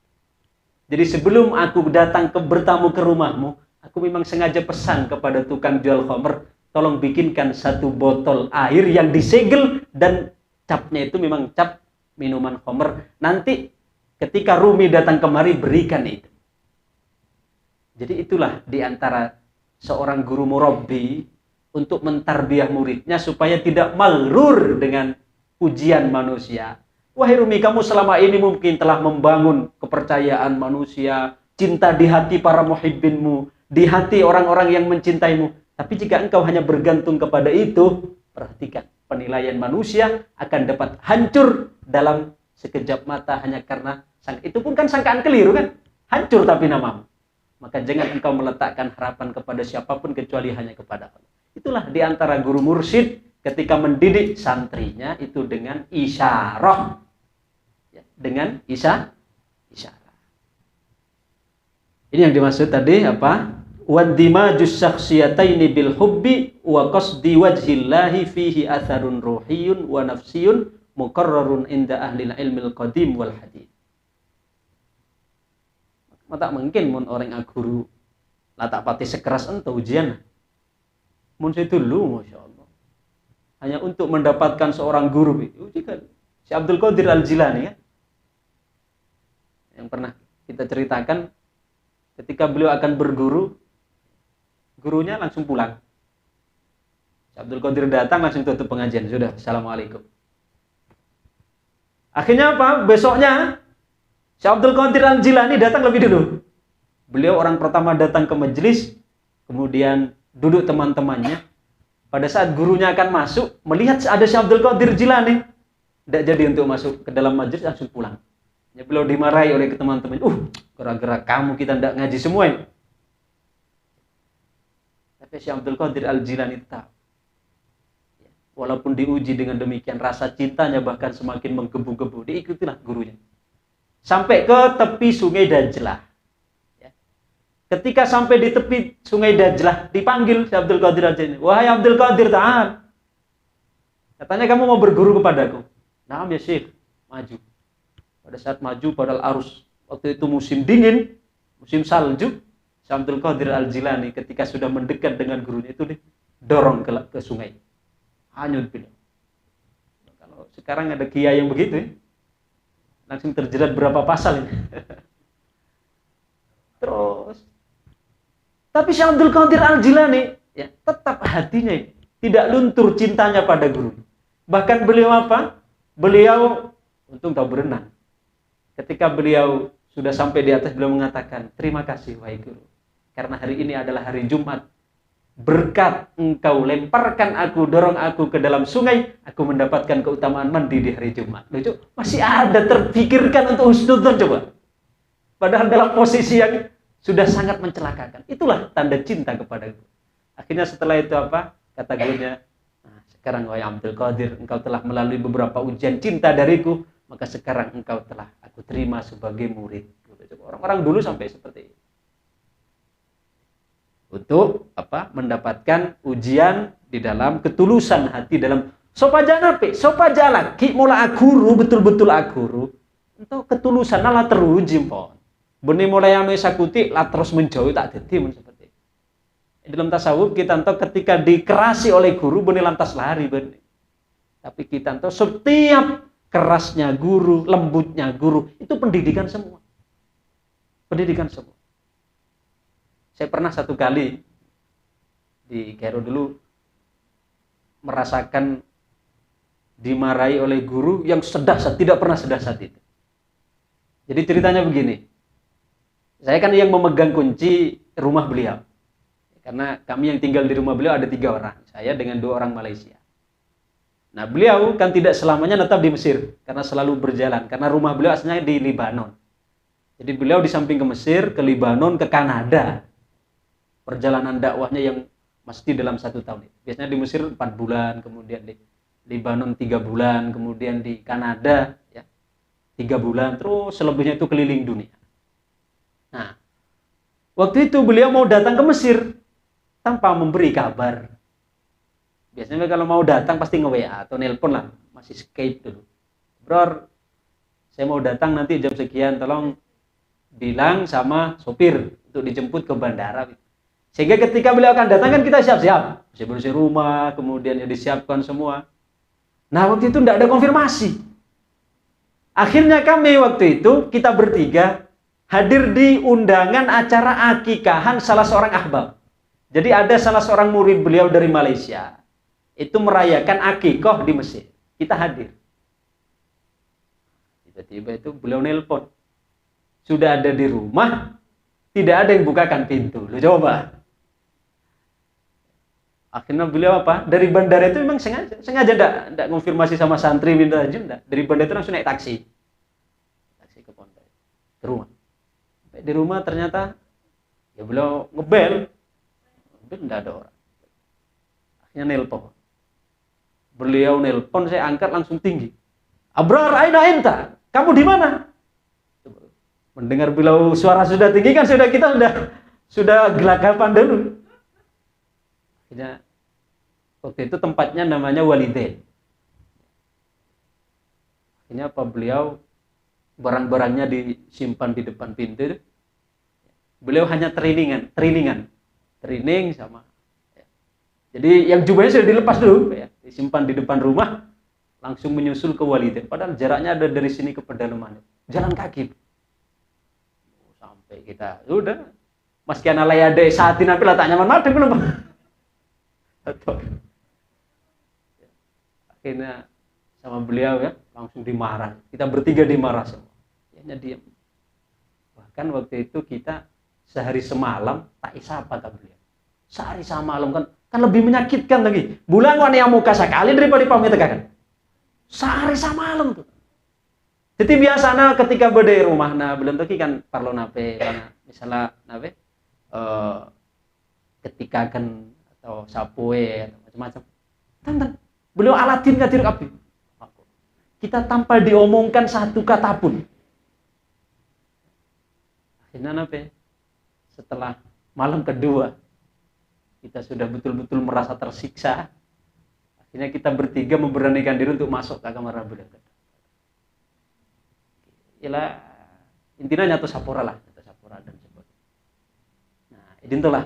Jadi sebelum aku datang bertamu ke rumahmu, aku memang sengaja pesan kepada tukang jual khamr, tolong bikinkan satu botol air yang disegel dan capnya itu memang cap minuman khamr. Nanti ketika Rumi datang kemari, berikan itu. Jadi itulah diantara seorang guru murabbi untuk mentarbiyah muridnya supaya tidak maghrur dengan pujian manusia. Wahai Rumi, kamu selama ini mungkin telah membangun kepercayaan manusia, cinta di hati para muhibbinmu, di hati orang-orang yang mencintaimu. Tapi jika engkau hanya bergantung kepada itu, perhatikan, penilaian manusia akan dapat hancur dalam sekejap mata hanya karena itu pun kan sangkaan keliru kan? Hancur tapi namamu. Maka jangan engkau meletakkan harapan kepada siapapun kecuali hanya kepada Allah. Itulah diantara guru mursyid ketika mendidik santrinya itu dengan isyarah. Ya, dengan isyarah. Ini yang dimaksud tadi apa? Wandimajus syakhsiyataini bil hubbi wa qasdi wajhillahi fihi atharun ruhiyun wa nafsiyun muqarrarun inda ahlil ilmil qadim wal hadith. Mata mungkin mun orang aguru latak pati sekeras ento ujian. Mun itu lu Masya Allah. Hanya untuk mendapatkan seorang guru itu ujikan. Si Abdul Qadir Al-Jilani ya. Yang pernah kita ceritakan ketika beliau akan berguru, gurunya langsung pulang. Si Abdul Qadir datang langsung tutup pengajian. Sudah, assalamualaikum. Akhirnya apa? Besoknya si Abdul Qadir Al-Jilani datang lebih dulu. Beliau orang pertama datang ke majelis, kemudian duduk teman-temannya. Pada saat gurunya akan masuk, melihat ada si Abdul Qadir Jilani, tidak jadi untuk masuk ke dalam majelis, langsung pulang. Ya, beliau dimarahi oleh teman-teman. Gara-gara kamu kita tidak ngaji semua ini. Tapi si Abdul Qadir Al-Jilani tahu. Walaupun diuji dengan demikian, rasa cintanya bahkan semakin menggebu-gebu. Diikutilah gurunya. Sampai ke tepi sungai Dajlah. Ya. Ketika sampai di tepi sungai Dajlah, dipanggil si Abdul Qadir Al-Jilani. Wahai Abdul Qadir, ta'al. Katanya kamu mau berguru kepadaku. Naam ya Syekh, maju. Pada saat maju padahal arus. Waktu itu musim dingin, musim salju. Si Abdul Qadir Al-Jilani ketika sudah mendekat dengan gurunya itu dorong ke sungai. Hanyut beliau. Kalau sekarang ada kiai yang begitu ya, langsung terjerat berapa pasal ini. Terus. Tapi Syekh Abdul Qadir Al-Jilani ya, tetap hatinya tidak luntur cintanya pada guru. Bahkan beliau apa? Beliau untung tahu berenang. Ketika beliau sudah sampai di atas, beliau mengatakan, terima kasih wahai guru. Karena hari ini adalah hari Jumat. Berkat engkau lemparkan aku, dorong aku ke dalam sungai, aku mendapatkan keutamaan mandi di hari Jumat. Lucu, masih ada terpikirkan untuk husnudzon coba. Padahal dalam posisi yang sudah sangat mencelakakan. Itulah tanda cinta kepada guru. Akhirnya setelah itu apa? Kata gurunya, nah, sekarang wahai Abdul Qadir, engkau telah melalui beberapa ujian cinta dariku, maka sekarang engkau telah aku terima sebagai murid. Orang-orang dulu sampai seperti itu. Untuk apa? Mendapatkan ujian di dalam ketulusan hati, dalam sopajan apa? Sopajan lagi mula aguru, betul-betul aguru. Untuk ketulusan lah teruji pon. Benih mulai anu sakuti lah terus menjauh tak dadi seperti itu. Dalam tasawuf kita entah ketika dikerasi oleh guru benih lantas lari benih. Tapi kita entah setiap kerasnya guru, lembutnya guru, itu pendidikan semua. Pendidikan semua. Saya pernah satu kali di Kairo dulu merasakan dimarahi oleh guru yang sedahsyat, tidak pernah sedahsyat itu. Jadi ceritanya begini, saya kan yang memegang kunci rumah beliau, karena kami yang tinggal di rumah beliau ada 3 orang, saya dengan 2 orang Malaysia. Nah beliau kan tidak selamanya tetap di Mesir, karena selalu berjalan, karena rumah beliau asalnya di Libanon. Jadi beliau di samping ke Mesir, ke Libanon, ke Kanada. Perjalanan dakwahnya yang mesti dalam 1 tahun. Biasanya di Mesir 4 bulan, kemudian di Libanon 3 bulan, kemudian di Kanada ya 3 bulan, terus selebihnya itu keliling dunia. Nah, waktu itu beliau mau datang ke Mesir tanpa memberi kabar. Biasanya kalau mau datang pasti nge-WA atau nelpon lah, masih Skype dulu. Bro, saya mau datang nanti jam sekian, tolong bilang sama sopir untuk dijemput ke bandara. Sehingga ketika beliau akan datang kan kita siap-siap, bersih-bersih rumah, kemudian ya disiapkan semua. Nah waktu itu tidak ada konfirmasi. Akhirnya kami waktu itu, kita bertiga hadir di undangan acara akikahan salah seorang ahbab. Jadi ada salah seorang murid beliau dari Malaysia, itu merayakan akikah di Mesir. Kita hadir. Tiba-tiba itu beliau nelpon. Sudah ada di rumah, tidak ada yang bukakan pintu. Lu coba. Akhirnya beliau apa? Dari bandara itu memang sengaja enggak konfirmasi sama santri minta aja enggak. Dari bandara itu langsung naik taksi. Taksi ke pondok. Ke rumah. Sampai di rumah ternyata ya beliau ngebel. Ngebel enggak ada orang. Akhirnya nelpon. Beliau nelpon, saya angkat langsung tinggi. Abrar, aina enta? Kamu di mana? Mendengar beliau suara sudah tinggi kan kita sudah gelagapan dulu. Akhirnya waktu itu tempatnya namanya Walidain. Akhirnya apa beliau barang-barangnya disimpan di depan pintu. Beliau hanya training sama. Ya. Jadi yang jubahnya sudah dilepas dulu, ya, disimpan di depan rumah, langsung menyusul ke Walidain. Padahal jaraknya ada dari sini ke pedalaman, jalan kaki. Sampai kita sudah, mas kian alayade saatin api lah tak nyaman mati belum. Akhirnya sama beliau ya langsung dimarah. Kita bertiga dimarah semua. Ya diam. Bahkan waktu itu kita sehari semalam tak isapa ke beliau. Sehari semalam kan lebih menyakitkan lagi. Bulan wane yang muka sekali daripada pamit kan. Sehari semalam tuh. Jadi biasanya ketika berde rumah nah belum lagi kan parlo nape karena misalnya nape ketika kan atau sapoe atau macam-macam. Tantan, beliau alatin ngatir api. Kita tanpa diomongkan satu kata pun. Akhirnya nape? Setelah malam kedua kita sudah betul-betul merasa tersiksa. Akhirnya kita bertiga memberanikan diri untuk masuk ke kamar beliau. Ialah intinya nyatu sapora lah, nyatu sapora dan sebagainya. Nah, itulah.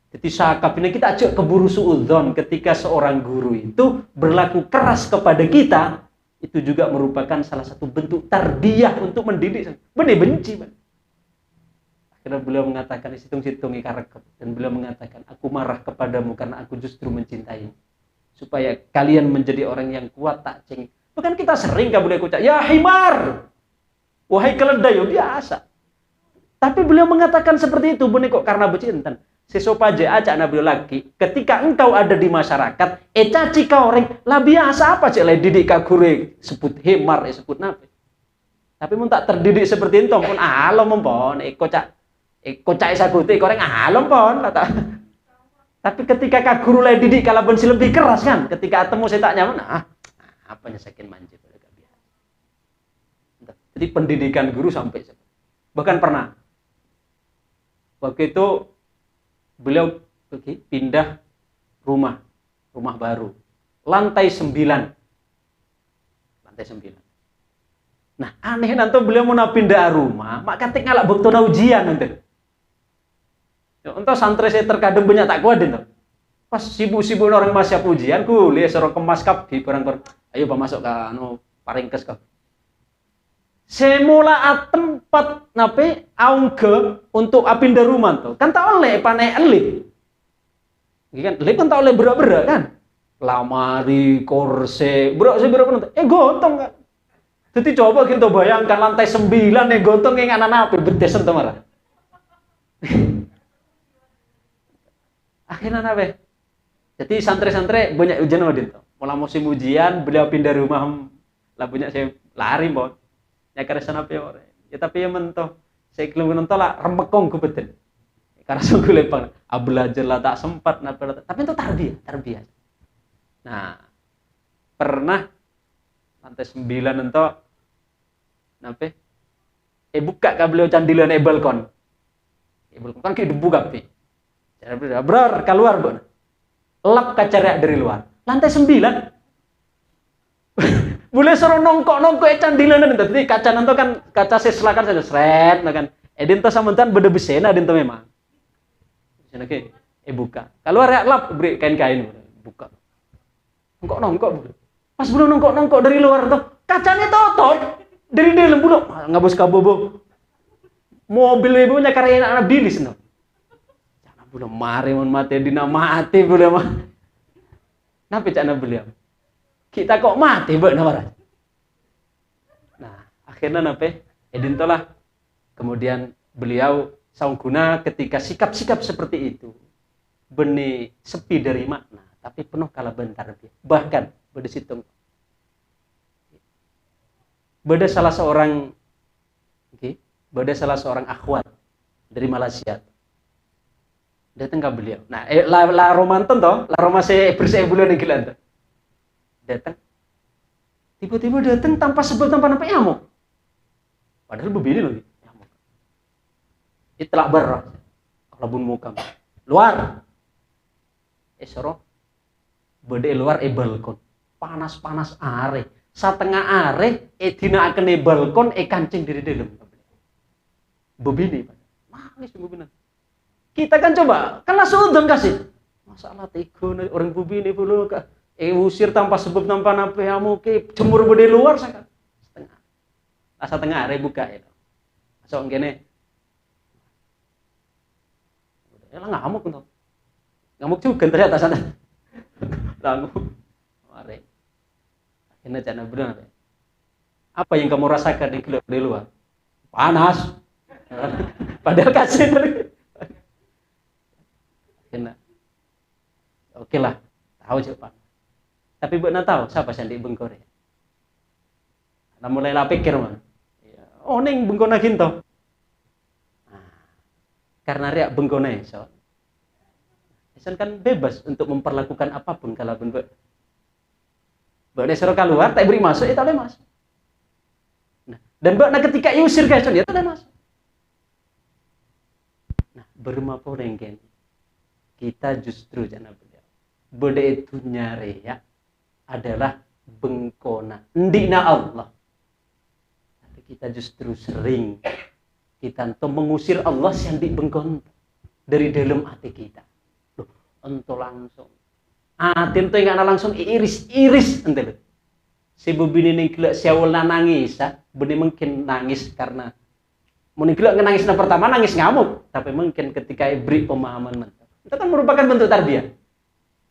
Jadi sakap ini kita ajak keburu suudzon ketika seorang guru itu berlaku keras kepada kita, itu juga merupakan salah satu bentuk tarbiyah untuk mendidik. Benih benci, man. Akhirnya beliau mengatakan situng-situngi karakter dan beliau mengatakan aku marah kepadamu karena aku justru mencintaimu. Supaya kalian menjadi orang yang kuat tak ceng. Bukan kita sering kan boleh ucap, ya himar. Wahai keledai, biasa. Tapi beliau mengatakan seperti itu, benih kok karena bercinta. Sesopaje aja anak beliau lagi. Ketika engkau ada di masyarakat, caci kau orang, lah biasa apa cek le didik kagure sebut himar, sebut nape. Tapi mun tak terdidik seperti itu pun alom pon, kocak saguti orang alom pon kata. Tapi ketika kaguru le didik kalau bensi lebih keras kan, ketika temu saya tak nyaman, apanya saking manja. Jadi pendidikan guru sampai bahkan pernah waktu itu beliau pindah rumah baru lantai 9. Nah aneh nanti beliau mau pindah rumah mak katik ngalak bukti ujian nanti untuk santri saya terkadang banyak tak kuat itu pas sibuk-sibuk orang masih ujian kuliah serong kemas kap di barang ayo pak masuk ke paringkes kap. semula tempat nape aungge untuk apindah rumah tuh kan tak oleh panai elip kan elip kan tak oleh berak-berak kan lamari kursi berak gotong kan jadi coba kita bayangkan lantai 9 gotong yang anak nape berdesen tuh marah akhirnya nape jadi santri-santri banyak ujian wadin tuh mulai musim ujian beliau pindah rumah lah banyak saya lari bon ya karena sana ya tapi ya mentoh saya kelung nonton lah remekong ku betul karena sungguh lepang belajar lah tak sempat tapi itu tarbiyah nah pernah lantai 9 nonton nape buka ka beliau candilan balkon kan ki dibuka pi brar keluar bon lap kaca dari luar lantai 9 boleh suruh nongkok candilan tadi kaca nanti kan kaca selakan saja seret kan edin to samuntan beda besena edin to memang oke buka keluar ya lap beri kain-kain buka nongkok pas belum nongkok dari luar tuh kacanya tutup dari dalam bulu ngabus kabobo mobil ibunya karya anak bilis no jangan belum mari mati dina mati belum mah napi cana beliau kita kok mati mbak namara. Nah akhirnya nape edin tolah kemudian beliau saungguna ketika sikap-sikap seperti itu benih sepi dari makna tapi penuh kala bentar bahkan beda situng beda salah seorang akhwat dari Malaysia datang ke beliau nah la romanton toh la romase bersih bulan gila datang tiba-tiba datang tanpa sebab tanpa apa nyamuk padahal begini loh nyamuk itlak barra kalau bun muka luar soro bede luar balkon panas are setengah are dina akan balkon kancing dari dalam begini nangis begini kita kan coba kan langsung kasih masalah tigo orang begini dulu usir tanpa sebab tanpa apa kamu ke jemur bede luar sangat setengah hari buka itu so gini ya lah ngamuk juga ternyata sana ngamuk mari akhirnya cana benar apa yang kamu rasakan di luar panas padahal kasih akhirnya oke lah tahu cepat tapi buat tahu siapa Sandi Bengkore. Nah mulai lah pikir mah. Oh neng Bengkona ginto. Karena riak Bengkone so. Kan bebas untuk memperlakukan apapun kalau pun buat desero keluar tak beri masuk itu boleh masuk. Nah, dan buat ketika usir guys dia tak boleh masuk. Nah bermapo nengken kita justru jangan beliau. Bode itu nyari ya. Adalah bengkona ndina Allah tapi kita justru sering kita untuk mengusir Allah yang di bengkon dari dalam hati kita loh ento langsung hati ento yang langsung iris ente loh si bubini ning gelek siawulna nangis benih mungkin nangis karena mungkin gelek nangis pertama nangis ngamuk tapi mungkin ketika beri pemahaman itu kan merupakan bentuk tarbiyah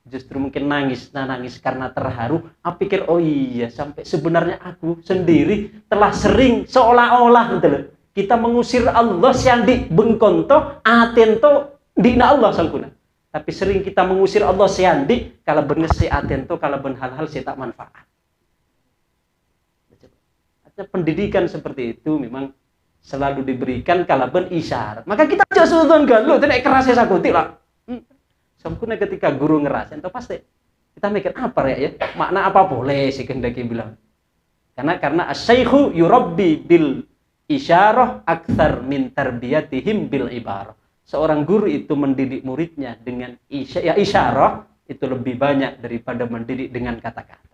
justru mungkin nangis karena terharu pikir oh iya sampai sebenarnya aku sendiri telah sering seolah-olah gitu loh kita mengusir Allah yang di bengkonto atento dina Allah sangkuna tapi sering kita mengusir Allah yang di kalau bener si atento kalau ben hal-hal si tak manfaat pendidikan seperti itu memang selalu diberikan kalau ben isyarat maka kita aja sudon galuh tenek keras sakuti lah sempurna ketika guru ngerasain itu pasti kita mikir apa ya makna apa boleh sih kendaki bilang karena asy-syaikhu yurabbi bil isyarah aktsar min tarbiyatihim bil ibarah seorang guru itu mendidik muridnya dengan isyarah itu lebih banyak daripada mendidik dengan kata-kata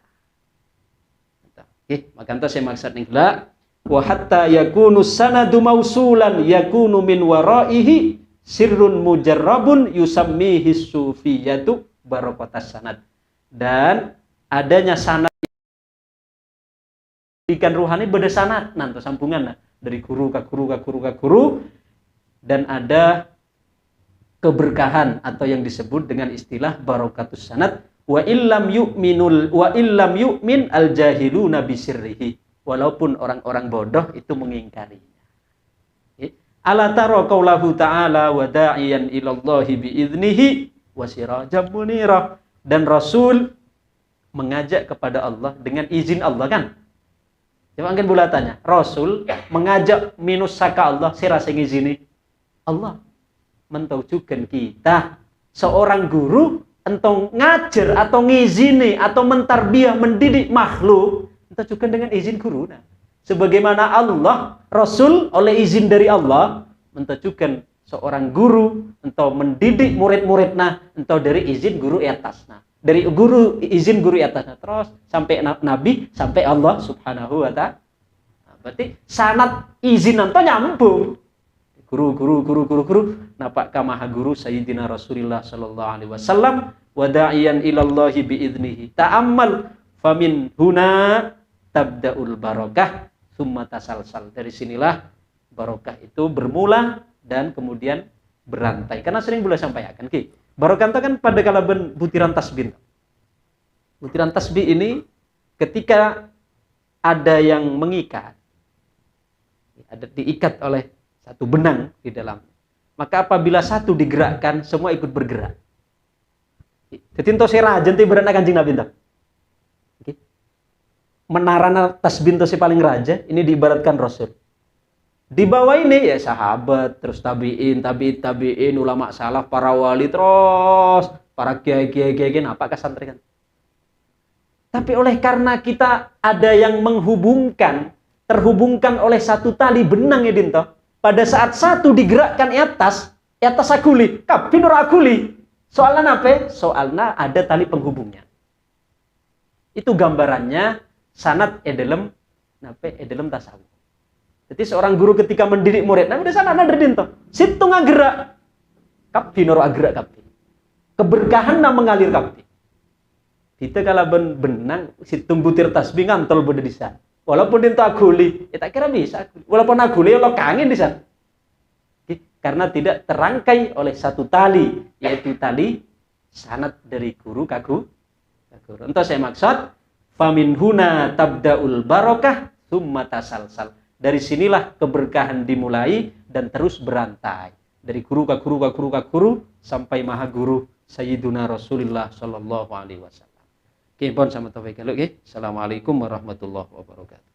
maka itu saya maksud ningla wa hatta yakunu sanadu mausulan yakunu min waraihi sirrun mujarrabun yusammihi sufiyatu barokotas sanad dan adanya sanad pendidikan rohani berdesanat nanti sambungan dari guru ke guru ke guru ke guru, dan ada keberkahan atau yang disebut dengan istilah barokatus sanad. Wa illam yu'min al jahiluna bisirrihi, walaupun orang-orang bodoh itu mengingkarinya. Ala tara qaulahu ta'ala wa da'iyan ilallahi biiznihi wa sirajan munira, dan Rasul mengajak kepada Allah dengan izin Allah kan. Coba mungkin bola tanya, Rasul mengajak minus saka Allah sira sing izini Allah. Mentaujukan kita seorang guru entong ngajar atau ngizini atau mentarbiyah mendidik makhluk entaujukan dengan izin guru. Nah, sebagaimana Allah, Rasul oleh izin dari Allah mentaujukan seorang guru entau mendidik murid-muridna entau dari izin guru atasna. Dari guru izin guru atasna terus sampai Nabi sampai Allah Subhanahu wa ta'ala. Nah, berarti sanad izin entau nyambung. Guru napak ka maha guru Sayyidina Rasulullah sallallahu alaihi wasallam wa da'iyan ilallahi biiznihi ta'ammal famin huna tabda'ul barakah summa tasalsal. Dari sinilah barokah itu bermula dan kemudian berantai. Karena sering boleh sampaikan barokah itu kan pada kala butiran tasbih. Butiran tasbih ini ketika ada yang mengikat, ada diikat oleh satu benang di dalam. Maka apabila satu digerakkan, semua ikut bergerak. Jadi ento serajen ti berana Kanjeng Nabi ento. Menarana tasbih ento si paling raja, ini diibaratkan Rasul. Di bawah ini ya sahabat, terus tabi'in, ulama salaf, para wali, terus para kiai apakah santri kan. Tapi oleh karena kita ada yang terhubungkan oleh satu tali benang ya dinto. Pada saat satu digerakkan atas aguli, kabinur aguli. Soalnya apa? Soalnya ada tali penghubungnya. Itu gambarannya sanad dalam tasawuf. Jadi seorang guru ketika mendidik murid, nah udah sana ada dinto. Situ ngagerak, kabinur aggerak kabin. Keberkahan mengalir kabin. Kita kalau benang situ butir tasbih ngantol bode di sana. Walaupun dinto aguli, tak kira bisa. Walaupun aguli, lo kangen di sana. Karena tidak terangkai oleh satu tali, yaitu tali sanad dari guru ke guru. Entah saya maksud, famin huna tabda'ul barakah summa tasalsal. Dari sinilah keberkahan dimulai dan terus berantai. Dari guru ke guru ke guru ke guru sampai maha guru Sayyiduna Rasulullah sallallahu alaihi wasallam. Oke, pon sama taufik. Assalamualaikum warahmatullahi wabarakatuh.